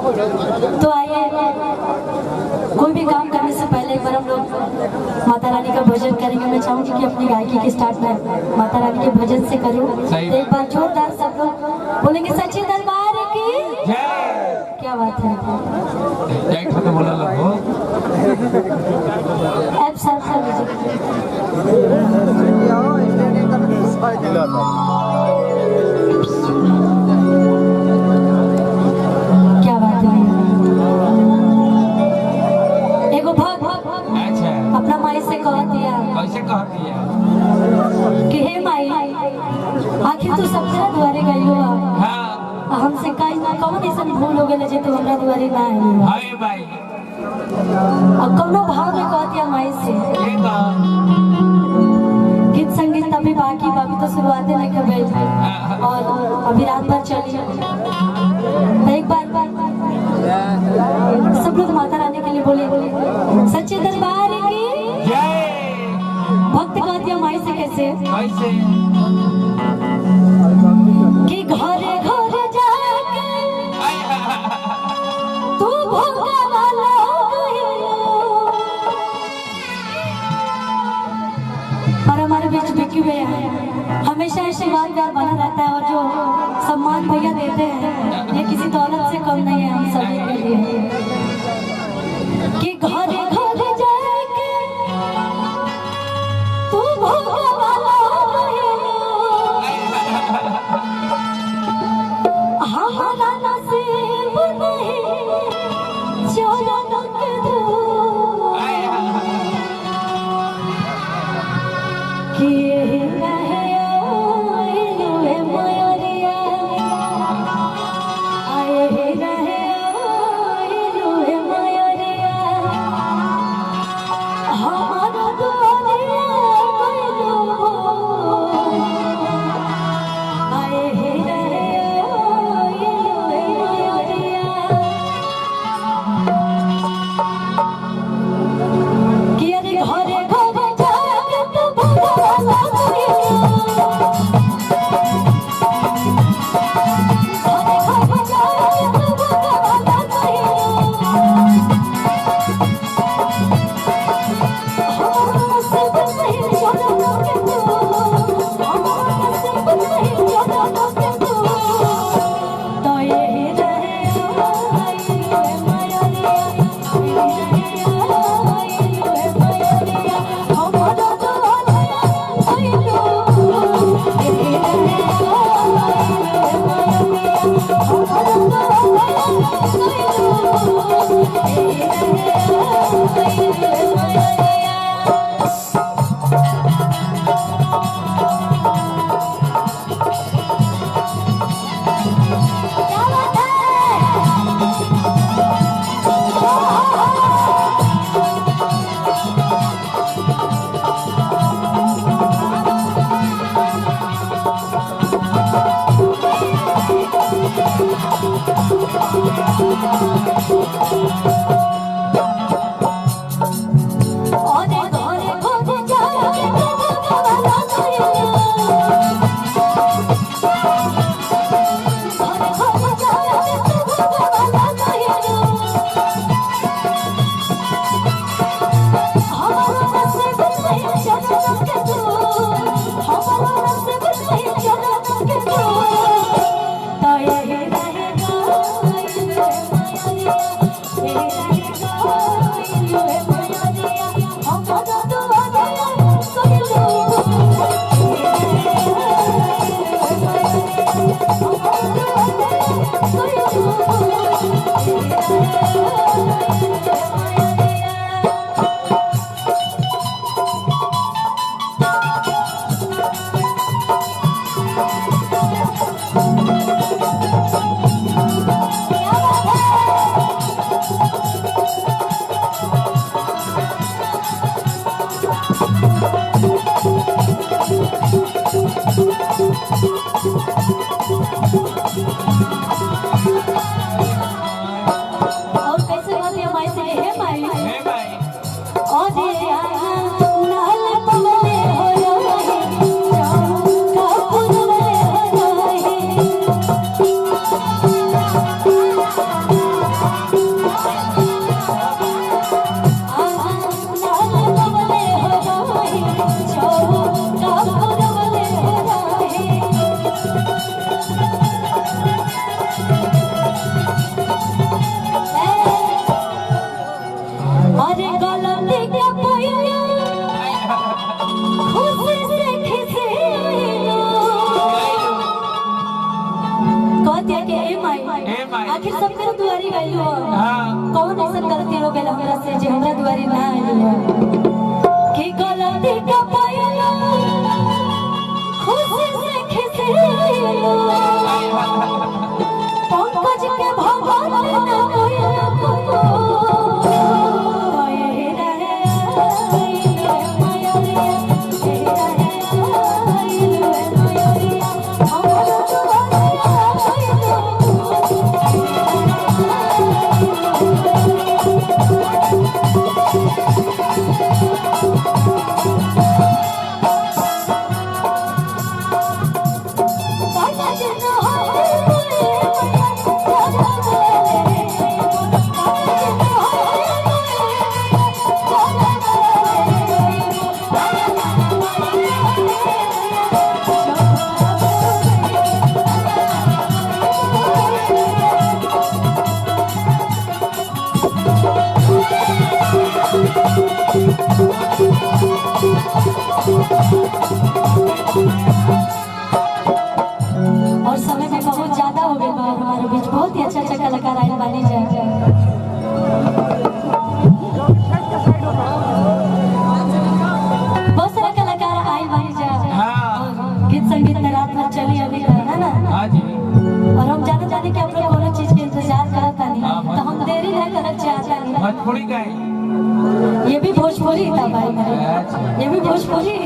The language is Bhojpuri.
तो आइए, कोई भी काम करने से पहले एक बार हम लोग माता रानी का भजन करेंगे। मैं चाहूंगी कि अपनी गायकी के स्टार्ट में माता रानी के भजन से करूं। एक बार जोरदार सब लोग बोलेंगे सच्चे दरबार की क्या बात है। तो बोला लगो ऐप सर क्या बात है। एगो भक्त अपना माई से कह दिया, कैसे कह दिया कि हे माई आखिर तू सबसे द्वारे गई हो, हमसे कहीं ना कौन ऐसा भूल हो गए जे तू हमरा द्वारे ना आई हाय भाई। और कौनो भाव में कह दिया माई से। गीत संगीत अभी बाकी तो शुरुआतें नहीं कर गई और अभी रात भर चली। तो एक बार सब लोग माता रानी के लिए बोले सच्चे दरबार की जय। भक्त कह दिया माई से कैसे कैसे कि घरे घरे जाके तू भोगा वाला और हमारे बीच बिकी हुए हैं। हमेशा आशीर्वाद बना रहता है और जो सम्मान भैया देते हैं ये किसी दौलत से कम नहीं है हम सभी के लिए। कि घरे घरे जाके तू भोगा वाला हमारा नसीब नहीं चरण के धूल कि यही कहे आइलू है मेरे दुआरी गइलो हाँ कौन ऐसा गलती हो गइल हमरा से जे हमरा दुआरी ना आइलो की गलती का पायलो खुशी से खिसिलो पंकज के भगवान ना कोई और समय भी बहुत ज्यादा हो गया और हमारे बीच बहुत ही अच्छा कलाकार आए वाली जाए बहुत सारा कलाकार आए वाली जाए हाँ गीत संगीत में रात भर चली अभी है ना हाँ जी और हम जाने कि हम लोग कोनो चीज के इंतजार करता नहीं तो हम देरी नहीं करना चाहते भोजपुरी गाई ये भी भोजपुरी था भाई मेरे ये भी भोजपुरी